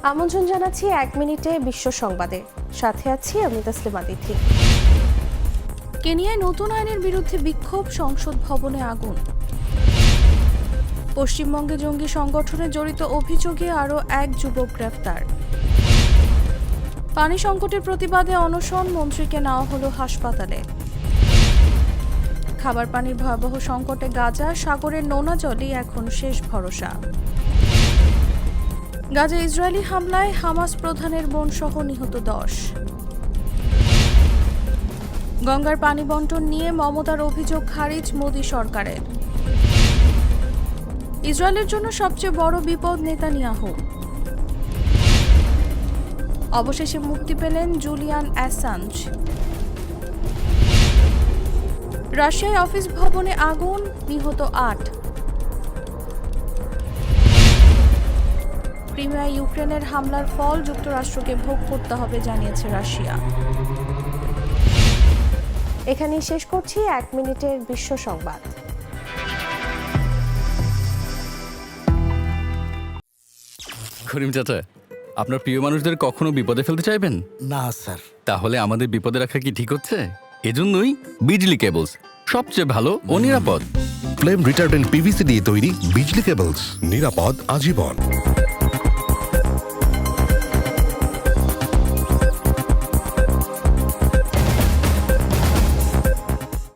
আমন্ত্রণ জানাচ্ছি ১ মিনিটে বিশ্ব সংবাদে। সাথে আছি আমি তাসলিমা তিথি। কেনিয়ায় নতুন আইনের বিরুদ্ধে বিক্ষোভ, সংসদ ভবনে আগুন। পশ্চিমবঙ্গে জঙ্গি সংগঠনে জড়িত অভিযোগে আরও এক যুবক গ্রেফতার। পানি সংকটের প্রতিবাদে অনশন, মন্ত্রীকে নেওয়া হলো হাসপাতালে। খাবার পানির ভয়াবহ সংকটে গাজা, সাগরের নোনা জলই এখন শেষ ভরসা। গাজা ইসরায়েলি হামলায় হামাস প্রধানের বোন সহ নিহত ১০। গঙ্গার পানি বণ্টন নিয়ে মমতার অভিযোগ খারিজ মোদি সরকারের। ইসরায়েলের জন্য সবচেয়ে বড় বিপদ নেতানিয়াহু। অবশেষে মুক্তি পেলেন জুলিয়ান অ্যাসাঞ্জ। রাশিয়ায় অফিস ভবনে আগুন, নিহত ৮। ক্রিমিয়ায় ইউক্রেনের হামলার ফল যুক্তরাষ্ট্রকে ভোগ করতে হবে জানিয়েছে রাশিয়া। এখানেই শেষ করছি ১ মিনিটের বিশ্ব সংবাদ। করিম চাচা, আপনার প্রিয় মানুষদের কখনো বিপদে ফেলতে চাইবেন না স্যার। তাহলে আমাদের বিপদে রাখা কি ঠিক হচ্ছে? এজন্যই বিজলি কেবলস সবচেয়ে ভালো ও নিরাপদ। ফ্লেম রিটার্ডেন্ট পিভিসি দিয়ে তৈরি বিজলি কেবলস, নিরাপদ আজীবন।